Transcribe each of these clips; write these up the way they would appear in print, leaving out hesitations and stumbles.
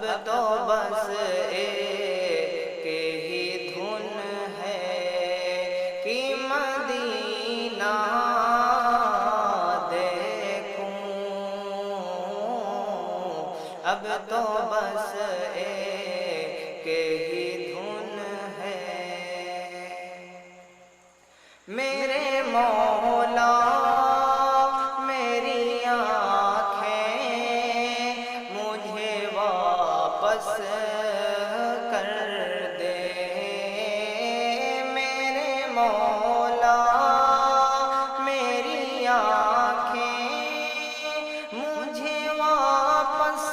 اب تو بس ایک ہی دھن ہے کہ مدینہ دیکھوں، اب تو بس ایک ہی دھن ہے میرے مولا میری آنکھیں مجھے واپس کر دے، میرے مولا میری آنکھیں مجھے واپس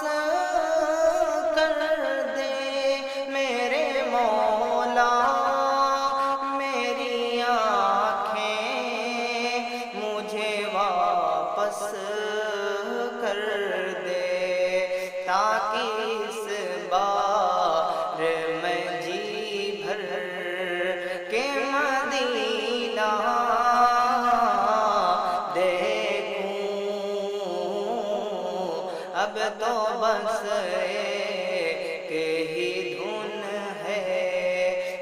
کر دے، میرے مولا میری آنکھیں مجھے واپس کر دے، تاکہ اس بار میں جی بھر کے مدینہ دیکھوں، اب تو بس ایک ہی دھن ہے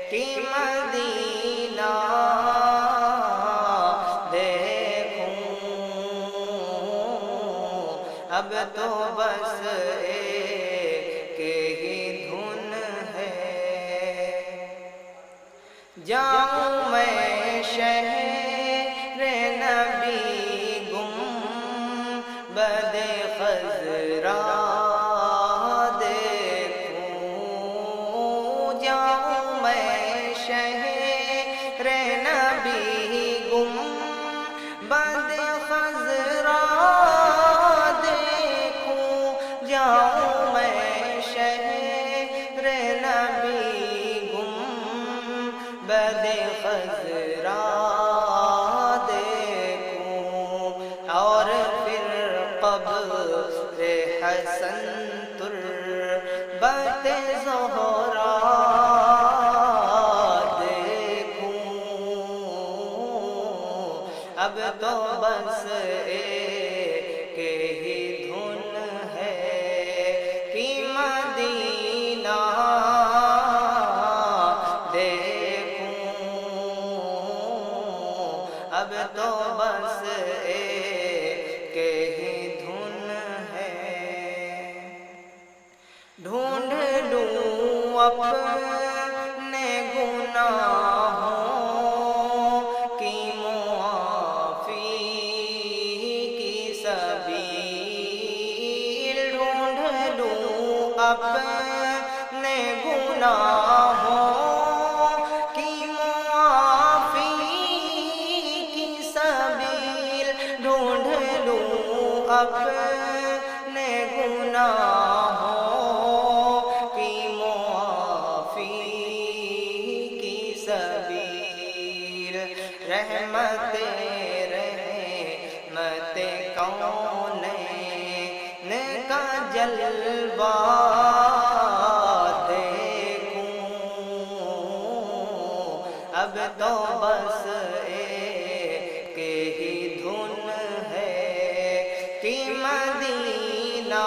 کہ مدینہ دیکھوں، اب تو بس ایک ہی دھن ہے جاؤں میں شہر نبی گنبد خضرا دیکھوں، جاؤں میں شہر نبی گنبد خضرا دیکھوں، جاؤں میں شہر نبی گنبد خضرا دیکھوں، اور پھر قبر حسن تربت زہرا دیکھوں، اب تو بس ایک ہی دھن ہے کہ مدینہ دیکھوں، اب تو بس ایک ہی دھن ہے ڈھونڈ لوں اپنے گناہوں کی معافی کی سبیل، ڈھونڈ لوں اپنے گناہوں کی معافی کی سبیل، ڈھونڈ لوں اپنے گناہوں کی معافی کی سبیل، رحمت کونین کا جلوہ دیکھوں، اب تو بس ایک ہی دھن ہے کہ مدینہ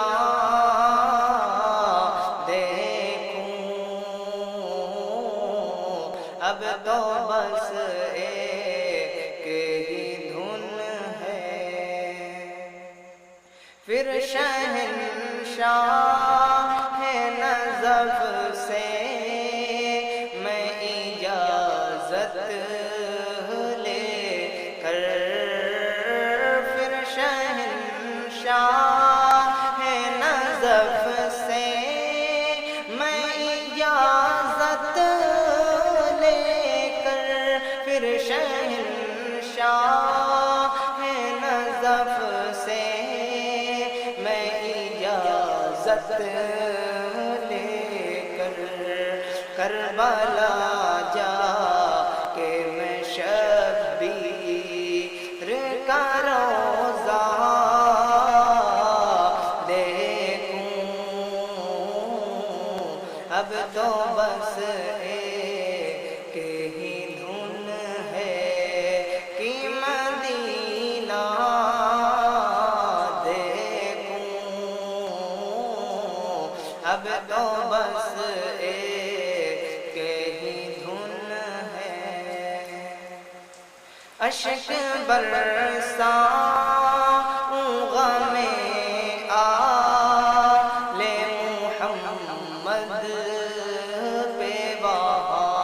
دیکھوں، اب تو بس ایک ہی دھن ہے پھر شہنشاہ نجف سے میں اجازت لے کر، پھر شہنشاہ نجف سے میں اجازت لے کر، پھر شہنشاہ نجف سے میں اجازت لے کر، کربلا جا کے میں شبیر کا روضہ دیکھوں، اب تو بس ایک ہی دھن ہے کہ مدینہ دیکھوں، اب اب تو بس ایک ہی دھن ہے، اشک برساؤں غم آل محمد پہ وہاں،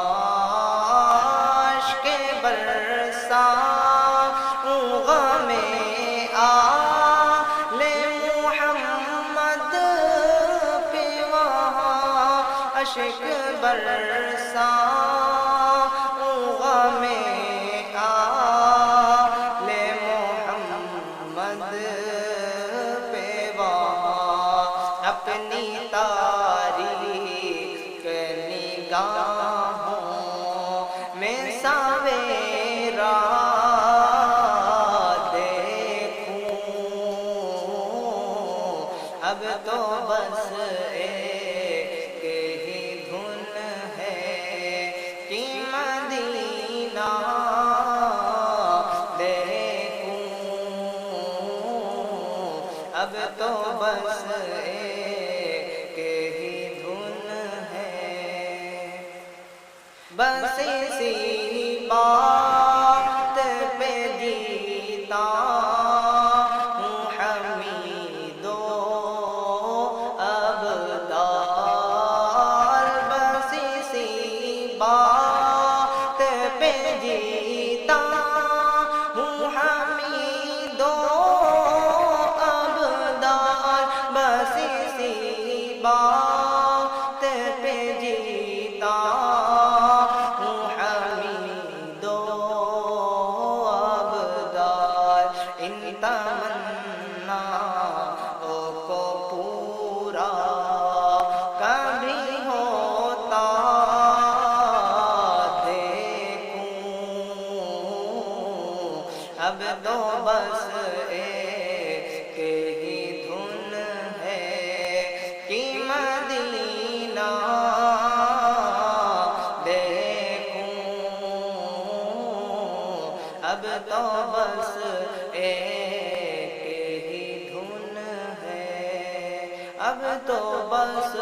اشک برساؤں غم آل محمد پہ وہاں، اشک برساؤں غم آل محمد پہ وہاں، اپنی تاریک نگاہوں میں ساویرا دیکھوں، اب تو بس ایک ہی دھن ہے کہ مدینہ دیکھوں، اب تو بس ایک ہی دھن ہے، بس اسی بات پہ جیتا ہوں حمید و ابدال، بس اسی بات پہ جیتا ہوں حمید و ابدال، بس اسی بات پہ جیتا ہوں حمید و ابدال، ان تمناؤں کو پورا کبھی ہوتا دیکھوں، اب تو بس ایک ہی دھن ہے کہ مدینہ دیکھوں، اب تو بس ایک ہی دھن ہے، اب تو بس